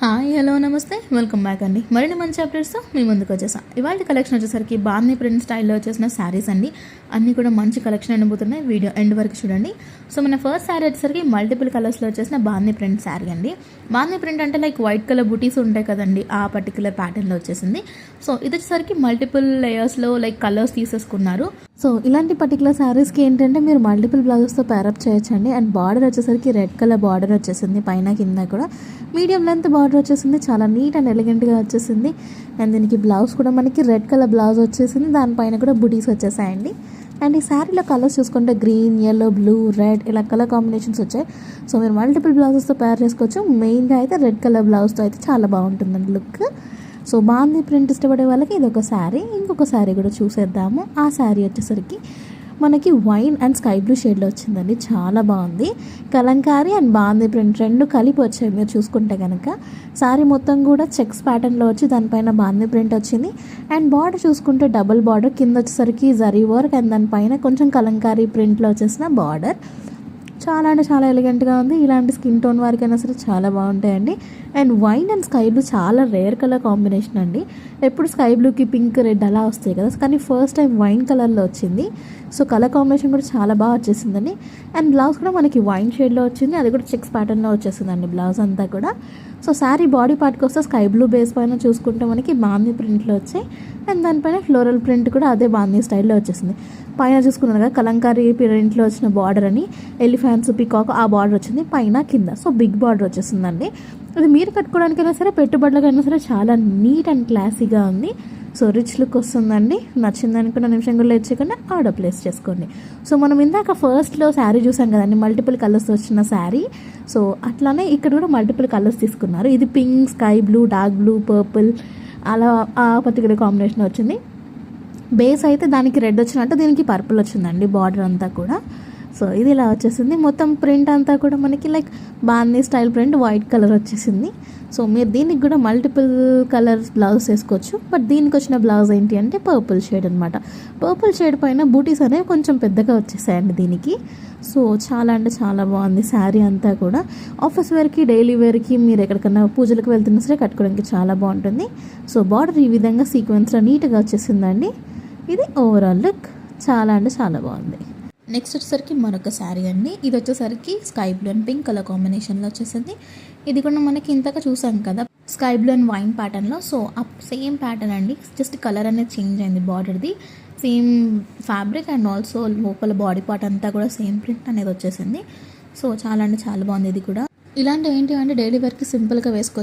Hi hello నమస్తే welcome back అండి. మరిన్ని మంచి అప్డేట్స్తో మీ ముందుకు వచ్చేసాం. ఇవాళ కలెక్షన్ వచ్చేసరికి బాందీ ప్రింట్ స్టైల్లో వచ్చేసిన శారీస్ అండి. అన్నీ కూడా మంచి కలెక్షన్ ఉండబోతున్నాయి. వీడియో ఎండ్ వరకు చూడండి. సో మన ఫస్ట్ శారీ వచ్చేసరికి మల్టిపుల్ కలర్స్లో వచ్చేసిన బాందీ ప్రింట్ శారీ అండి. బాందీ ప్రింట్ అంటే లైక్ వైట్ కలర్ బుటీస్ ఉంటాయి కదండి, ఆ పర్టికులర్ ప్యాటర్న్లో వచ్చేసింది. సో ఇది వచ్చేసరికి మల్టిపుల్ లేయర్స్లో లైక్ కలర్స్ తీసేసుకున్నారు. సో ఇలాంటి పర్టికులర్ శారీస్కి ఏంటంటే మీరు మల్టిపుల్ బ్లౌజెస్తో ప్యారప్ చేయొచ్చండి. అండ్ బార్డర్ వచ్చేసరికి రెడ్ కలర్ బార్డర్ వచ్చేసింది, పైన కింద కూడా మీడియం లెంత్ బార్డర్ వచ్చేసింది. చాలా నీట్ అండ్ ఎలిగెంట్గా వచ్చేసింది. అండ్ దీనికి బ్లౌజ్ కూడా మనకి రెడ్ కలర్ బ్లౌజ్ వచ్చేసింది, దానిపైన కూడా బుటీస్ వచ్చేసాయండి. అండ్ ఈ శారీలో కలర్స్ చూసుకుంటే గ్రీన్, ఎల్లో, బ్లూ, రెడ్ ఇలా కలర్ కాంబినేషన్స్ వచ్చాయి. సో మీరు మల్టిపుల్ బ్లౌజెస్తో పేర్ చేసుకోవచ్చు. మెయిన్గా అయితే రెడ్ కలర్ బ్లౌజ్తో అయితే చాలా బాగుంటుందండి లుక్. సో బాందీ ప్రింట్ ఇష్టపడే వాళ్ళకి ఇది ఒక శారీ. ఇంకొక శారీ కూడా చూసేద్దాము. ఆ శారీ వచ్చేసరికి మనకి వైన్ అండ్ స్కై బ్లూ షేడ్లో వచ్చిందండి. చాలా బాగుంది. కలంకారీ అండ్ బాందీ ప్రింట్ రెండు కలిపి వచ్చాయి. మీరు చూసుకుంటే కనుక శారీ మొత్తం కూడా చెక్స్ ప్యాటర్న్లో వచ్చి దానిపైన బాందీ ప్రింట్ వచ్చింది. అండ్ బార్డర్ చూసుకుంటే డబుల్ బార్డర్, కింద వచ్చేసరికి జరీ వర్క్ అండ్ దానిపైన కొంచెం కలంకారీ ప్రింట్లో వచ్చేసిన బార్డర్. చాలా అంటే చాలా ఎలిగెంట్గా ఉంది. ఇలాంటి స్కిన్ టోన్ వారికైనా సరే చాలా బాగుంటాయండి. And wine and sky blue చాలా రేర్ కలర్ కాంబినేషన్ అండి. ఎప్పుడు స్కై బ్లూకి పింక్, రెడ్ అలా వస్తాయి కదా, కానీ ఫస్ట్ టైం వైన్ కలర్లో వచ్చింది. సో కలర్ కాంబినేషన్ కూడా చాలా బాగా వచ్చేసిందండి. అండ్ బ్లౌజ్ కూడా మనకి వైన్ షేడ్లో వచ్చింది, అది కూడా చెక్స్ ప్యాటర్న్లో వచ్చేసిందండి బ్లౌజ్ అంతా కూడా. సో శారీ బాడీ పార్ట్కి వస్తే స్కై బ్లూ బేస్ పైన చూసుకుంటే మనకి బాందీ ప్రింట్లో వచ్చాయి. అండ్ దానిపైన ఫ్లోరల్ ప్రింట్ కూడా అదే బాందీ స్టైల్లో వచ్చేసింది. పైన చూసుకున్నారు కదా కలంకారీ ప్రింట్లో వచ్చిన బార్డర్ అని, ఎలిఫెంట్స్, పికాక్ ఆ బార్డర్ వచ్చింది పైన కింద. సో బిగ్ బార్డర్ వచ్చేసిందండి. ఇది మీరు కట్టుకోవడానికైనా సరే పెట్టుబడులకైనా సరే చాలా నీట్ అండ్ క్లాసీగా ఉంది. సో రిచ్ లుక్ వస్తుందండి. నచ్చింది అనుకున్న నిమిషం కూడా లేట్ చేయకుండా ఆర్డర్ ప్లేస్ చేసుకోండి. సో మనం ఇందాక ఫస్ట్లో శారీ చూసాం కదండి, మల్టిపుల్ కలర్స్ వచ్చిన శారీ. సో అట్లానే ఇక్కడ కూడా మల్టిపుల్ కలర్స్ తీసుకున్నారు. ఇది pink, sky blue, dark blue, purple అలా ఆ పర్టికులర్ కాంబినేషన్ వచ్చింది. బేస్ అయితే దానికి రెడ్ వచ్చినట్టు దీనికి పర్పుల్ వచ్చిందండి బార్డర్ అంతా కూడా. సో ఇది ఇలా వచ్చేసింది. మొత్తం ప్రింట్ అంతా కూడా మనకి లైక్ బాందీ స్టైల్ ప్రింట్ వైట్ కలర్ వచ్చేసింది. సో మీరు దీనికి కూడా మల్టిపుల్ కలర్స్ బ్లౌజ్ వేసుకోవచ్చు. బట్ దీనికి వచ్చిన బ్లౌజ్ ఏంటి అంటే పర్పుల్ షేడ్ అనమాట. పర్పుల్ షేడ్ పైన బూటీస్ అనేవి కొంచెం పెద్దగా వచ్చేసాయండి దీనికి. సో చాలా అంటే చాలా బాగుంది శారీ అంతా కూడా. ఆఫీస్ వేర్కి, డైలీ వేర్కి, మీరు ఎక్కడికన్నా పూజలకు వెళ్తున్నా సరే కట్టుకోవడానికి చాలా బాగుంటుంది. సో బార్డర్ ఈ విధంగా సీక్వెన్స్లో నీట్గా వచ్చేసిందండి. ఇది ఓవరాల్ లుక్. చాలా అంటే చాలా బాగుంది. నెక్స్ట్ వచ్చేసరికి మరొక శారీ అండి. ఇది వచ్చేసరికి sky blue and pink colour కాంబినేషన్లో వచ్చేసింది. ఇది కూడా మనకి ఇంతగా చూసాం కదా స్కై బ్లూ అండ్ వైన్ ప్యాటర్న్లో. సో సేమ్ ప్యాటర్న్ అండి, జస్ట్ కలర్ అనేది చేంజ్ అయింది బార్డర్ది. సేమ్ ఫ్యాబ్రిక్ అండ్ ఆల్సో లోపల బాడీ పార్ట్ అంతా కూడా సేమ్ ప్రింట్ అనేది వచ్చేసింది. సో చాలా అంటే చాలా బాగుంది. ఇది కూడా ఇలాంటి ఏంటి అంటే డైలీ వేర్కి సింపుల్గా వేసుకోవచ్చు.